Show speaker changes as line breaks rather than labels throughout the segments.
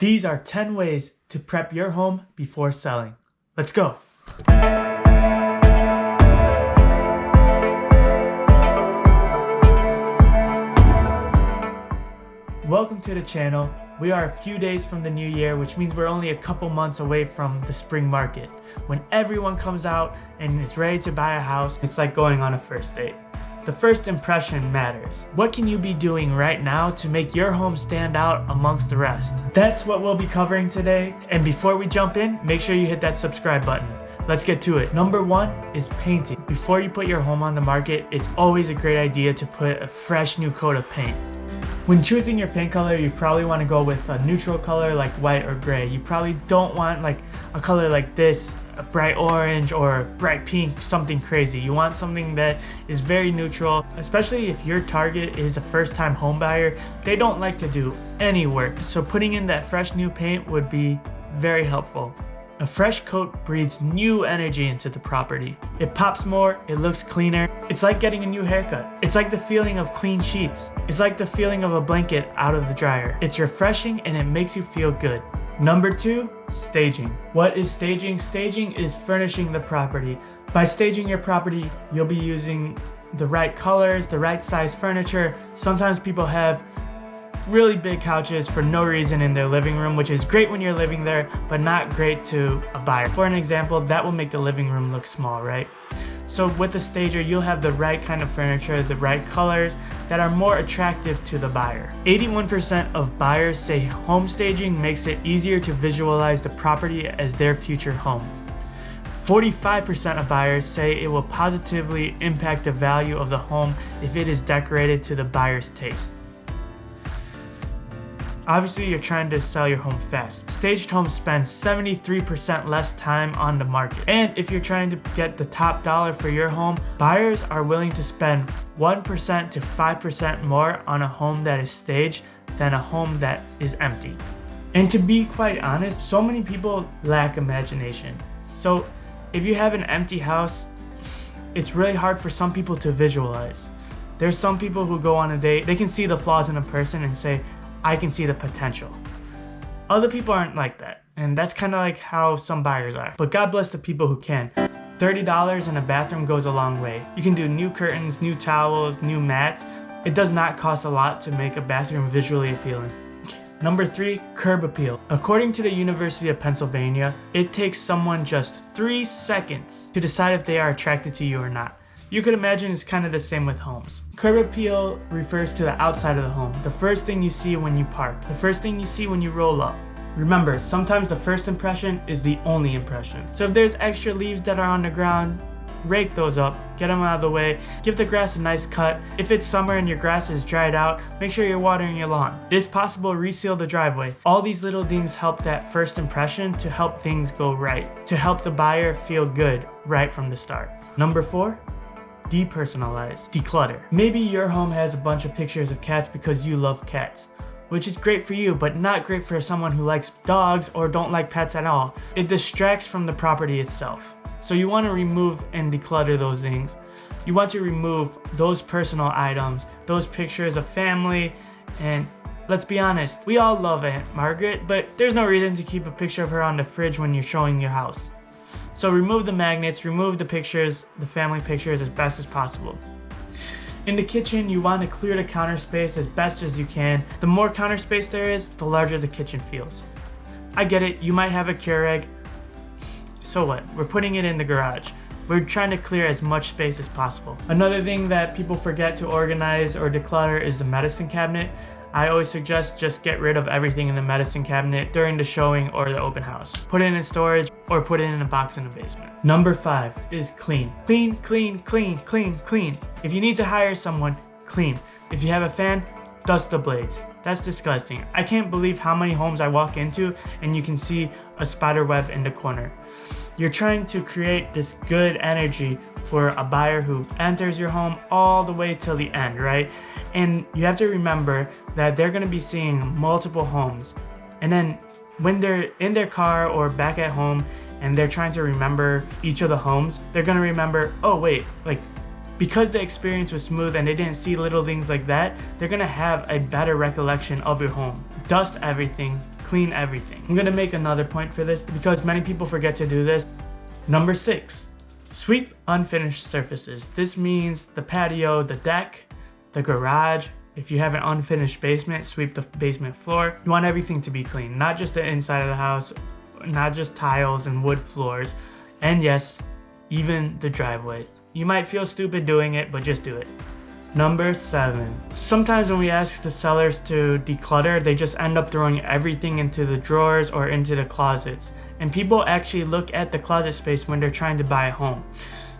These are 10 ways to prep your home before selling. Let's go. Welcome to the channel. We are a few days from the new year, which means we're only a couple months away from the spring market, when everyone comes out and is ready to buy a house. It's like going on a first date. The first impression matters. What can you be doing right now to make your home stand out amongst the rest? That's what we'll be covering today. And before we jump in, make sure you hit that subscribe button. Let's get to it. Number one is painting. Before you put your home on the market, it's always a great idea to put a fresh new coat of paint. When choosing your paint color, you probably want to go with a neutral color like white or gray. You probably don't want like a color like this, a bright orange or bright pink, something crazy. You want something that is very neutral, especially if your target is a first-time home buyer. They don't like to do any work, so putting in that fresh new paint would be very helpful. A fresh coat breathes new energy into the property. It pops more, it looks cleaner. It's like getting a new haircut. It's like the feeling of clean sheets. It's like the feeling of a blanket out of the dryer. It's refreshing and it makes you feel good. Number two, staging. What is staging? Staging is furnishing the property. By staging your property, you'll be using the right colors, the right size furniture. Sometimes people have really big couches for no reason in their living room, which is great when you're living there, but not great to a buyer. For an example, that will make the living room look small, right? So with the stager, you'll have the right kind of furniture, the right colors that are more attractive to the buyer. 81% of buyers say home staging makes it easier to visualize the property as their future home. 45% of buyers say it will positively impact the value of the home if it is decorated to the buyer's taste. Obviously, you're trying to sell your home fast. Staged homes spend 73% less time on the market. And if you're trying to get the top dollar for your home, buyers are willing to spend 1% to 5% more on a home that is staged than a home that is empty. And to be quite honest, so many people lack imagination. So if you have an empty house, it's really hard for some people to visualize. There's some people who go on a date, they can see the flaws in a person and say, I can see the potential. Other people aren't like that, and that's kind of like how some buyers are. But God bless the people who can. $30 in a bathroom goes a long way. You can do new curtains, new towels, new mats. It does not cost a lot to make a bathroom visually appealing. Number three, curb appeal. According to the University of Pennsylvania, it takes someone just 3 seconds to decide if they are attracted to you or not. You could imagine it's kind of the same with homes. Curb appeal refers to the outside of the home, the first thing you see when you park, the first thing you see when you roll up. Remember, sometimes the first impression is the only impression. So if there's extra leaves that are on the ground, rake those up, get them out of the way, give the grass a nice cut. If it's summer and your grass is dried out, make sure you're watering your lawn. If possible, reseal the driveway. All these little things help that first impression to help things go right, to help the buyer feel good right from the start. Number four, depersonalize, declutter. Maybe your home has a bunch of pictures of cats because you love cats, which is great for you, but not great for someone who likes dogs or don't like pets at all. It distracts from the property itself. So you want to remove and declutter those things. You want to remove those personal items, those pictures of family, and let's be honest, we all love Aunt Margaret, but there's no reason to keep a picture of her on the fridge when you're showing your house. So remove the magnets, remove the pictures, the family pictures as best as possible. In the kitchen, you want to clear the counter space as best as you can. The more counter space there is, the larger the kitchen feels. I get it, you might have a Keurig. So what? We're putting it in the garage. We're trying to clear as much space as possible. Another thing that people forget to organize or declutter is the medicine cabinet. I always suggest just get rid of everything in the medicine cabinet during the showing or the open house. Put it in storage or put it in a box in the basement. Number five is clean. Clean, clean, clean, clean, clean. If you need to hire someone, clean. If you have a fan, dust the blades. That's disgusting. I can't believe how many homes I walk into and you can see a spider web in the corner. You're trying to create this good energy for a buyer who enters your home all the way till the end, right? And you have to remember that they're gonna be seeing multiple homes. And then when they're in their car or back at home and they're trying to remember each of the homes, they're gonna remember, oh wait, like because the experience was smooth and they didn't see little things like that, they're gonna have a better recollection of your home. Dust everything, clean everything. I'm gonna make another point for this because many people forget to do this. Number 6, sweep unfinished surfaces. This means the patio, the deck, the garage. If you have an unfinished basement, sweep the basement floor. You want everything to be clean, not just the inside of the house, not just tiles and wood floors, and yes, even the driveway. You might feel stupid doing it, but just do it. Number 7. Sometimes when we ask the sellers to declutter, they just end up throwing everything into the drawers or into the closets. And people actually look at the closet space when they're trying to buy a home.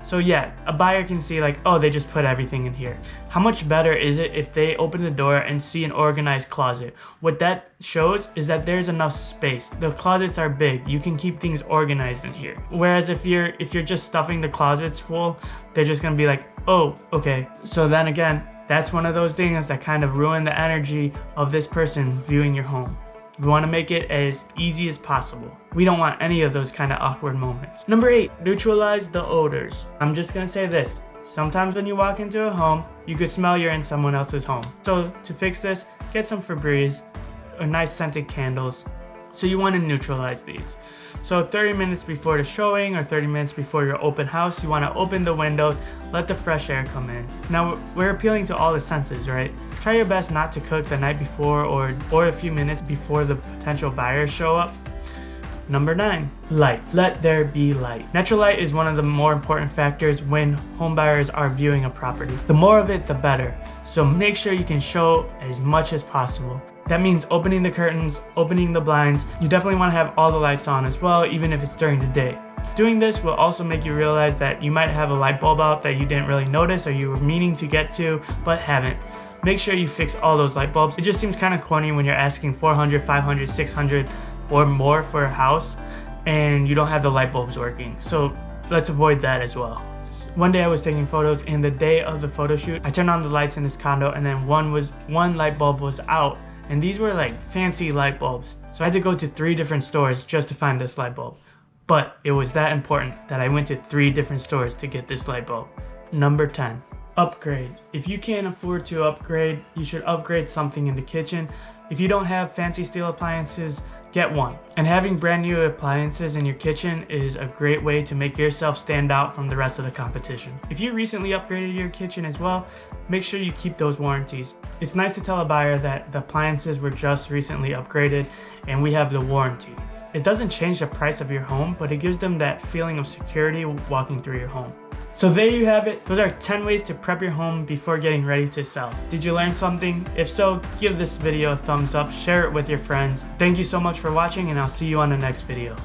So yeah, a buyer can see like, oh, they just put everything in here. How much better is it if they open the door and see an organized closet? What that shows is that there's enough space. The closets are big. You can keep things organized in here. Whereas if you're just stuffing the closets full, they're just gonna be like, oh, okay. So then again, that's one of those things that kind of ruin the energy of this person viewing your home. We want to make it as easy as possible. We don't want any of those kind of awkward moments. Number 8, neutralize the odors. I'm just gonna say this. Sometimes when you walk into a home, you could smell you're in someone else's home. So to fix this, get some Febreze or nice scented candles. So you want to neutralize these. So 30 minutes before the showing or 30 minutes before your open house, you want to open the windows, let the fresh air come in. Now we're appealing to all the senses, right? Try your best not to cook the night before or a few minutes before the potential buyers show up. Number 9, light. Let there be light. Natural light is one of the more important factors when home buyers are viewing a property. The more of it, the better. So make sure you can show as much as possible. That means opening the curtains, opening the blinds. You definitely want to have all the lights on as well, even if it's during the day. Doing this will also make you realize that you might have a light bulb out that you didn't really notice or you were meaning to get to, but haven't. Make sure you fix all those light bulbs. It just seems kind of corny when you're asking $400, $500, $600 or more for a house and you don't have the light bulbs working. So let's avoid that as well. One day I was taking photos and the day of the photo shoot, I turned on the lights in this condo and then one light bulb was out. And these were like fancy light bulbs. So I had to go to 3 different stores just to find this light bulb. But it was that important that I went to 3 different stores to get this light bulb. Number 10, upgrade. If you can't afford to upgrade, you should upgrade something in the kitchen. If you don't have fancy steel appliances, get one. And having brand new appliances in your kitchen is a great way to make yourself stand out from the rest of the competition. If you recently upgraded your kitchen as well, make sure you keep those warranties. It's nice to tell a buyer that the appliances were just recently upgraded and we have the warranty. It doesn't change the price of your home, but it gives them that feeling of security walking through your home. So there you have it. Those are 10 ways to prep your home before getting ready to sell. Did you learn something? If so, give this video a thumbs up, share it with your friends. Thank you so much for watching and I'll see you on the next video.